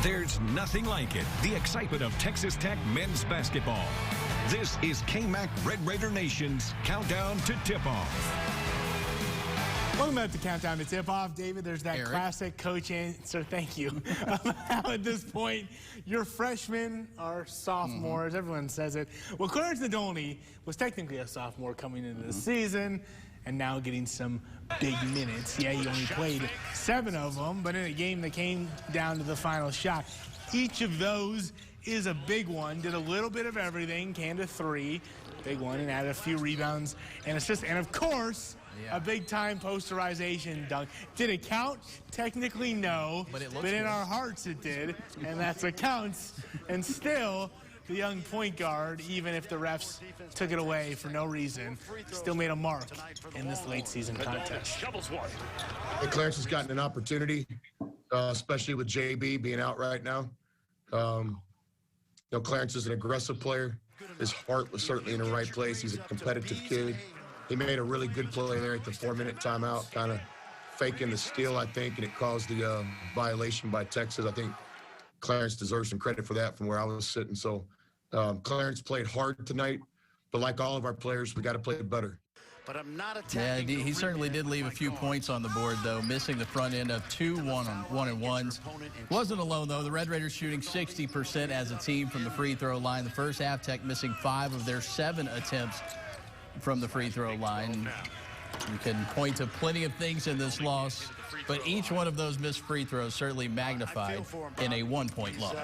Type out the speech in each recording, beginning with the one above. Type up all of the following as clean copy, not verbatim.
There's nothing like it. The excitement of Texas Tech men's basketball. This is KMAC Red Raider Nation's Countdown to Tip-Off. Welcome back to Countdown to Tip-Off. David, there's that classic coach answer, thank you, how at this point your freshmen are sophomores. Everyone says it. Well, Clarence Nadolny was technically a sophomore coming into the season and now getting some big minutes. Yeah, he only played 7 of them, but in a game that came down to the final shot. Each of those is a big one. Did a little bit of everything, came to 3, big one, and added a few rebounds and assists. And, of course, a big-time posterization dunk. Did it count? Technically, no. But in our hearts, it did. And that's what counts. And still, the young point guard, even if the refs took it away for no reason, still made a mark in this late-season contest. Hey, Clarence has gotten an opportunity, especially with JB being out right now. Clarence is an aggressive player. His heart was certainly in the right place. He's a competitive kid. He made a really good play there at the 4-minute timeout, kind of faking the steal, I think, and it caused the violation by Texas. I think Clarence deserves some credit for that from where I was sitting. So Clarence played hard tonight, but like all of our players, we got to play better. But I'm not yeah, he certainly did leave a few points on the board, though, missing the front end of 2 one-and-ones. Wasn't alone, though. The Red Raiders shooting 60% as a team from the free throw line. The first half, Tech missing 5 of their 7 attempts from the free throw line. You can point to plenty of things in this loss, but each one of those missed free throws certainly magnified in a 1-point loss.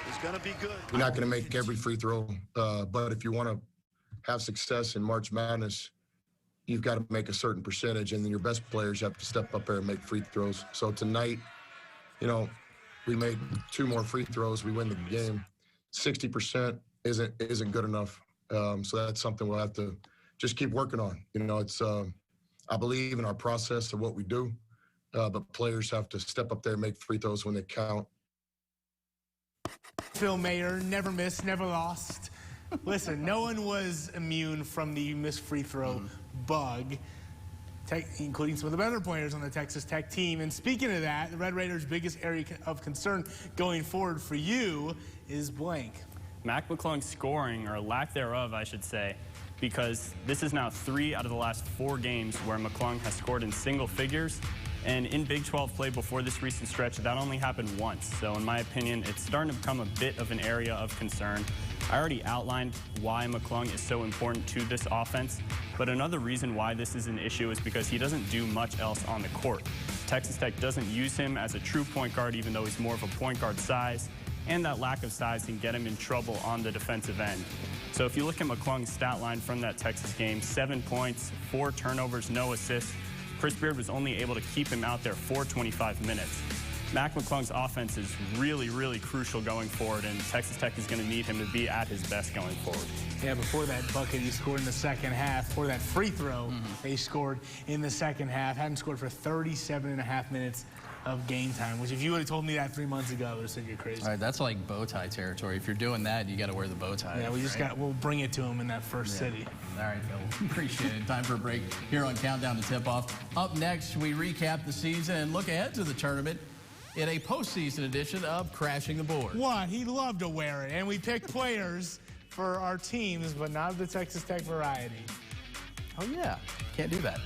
He's going to be good. You're not going to make every free throw, but if you want to have success in March Madness, you've got to make a certain percentage, and then your best players have to step up there and make free throws. So tonight, we made 2 more free throws. We win the game. 60% isn't good enough. So that's something we'll have to just keep working on. It's I believe in our process of what we do, but players have to step up there and make free throws when they count. Phil Mayer, never missed, never lost. Listen, no one was immune from the missed free throw bug, including some of the better players on the Texas Tech team. And speaking of that, the Red Raiders' biggest area of concern going forward for you is blank. Mac McClung's scoring, or lack thereof, I should say, because this is now 3 out of the last 4 games where McClung has scored in single figures. And in Big 12 play before this recent stretch, that only happened once. So in my opinion, it's starting to become a bit of an area of concern. I already outlined why McClung is so important to this offense, but another reason why this is an issue is because he doesn't do much else on the court. Texas Tech doesn't use him as a true point guard, even though he's more of a point guard size, and that lack of size can get him in trouble on the defensive end. So if you look at McClung's stat line from that Texas game, 7 points, 4 turnovers, no assists. Chris Beard was only able to keep him out there for 25 minutes. Mac McClung's offense is really, really crucial going forward, and Texas Tech is going to need him to be at his best going forward. Yeah, before that bucket he scored in the second half, before that free throw they scored in the second half, hadn't scored for 37.5 minutes of game time, which if you would have told me that 3 months ago, I would have said you're crazy. All right, that's like bow tie territory. If you're doing that, you got to wear the bow tie. Yeah, we'll bring it to him in that first city. All right, Phil, appreciate it. Time for a break here on Countdown to Tip-Off. Up next, we recap the season and look ahead to the tournament in a postseason edition of Crashing the Board. What? He'd love to wear it, and we picked players for our teams, but not of the Texas Tech variety. Oh, yeah. Can't do that.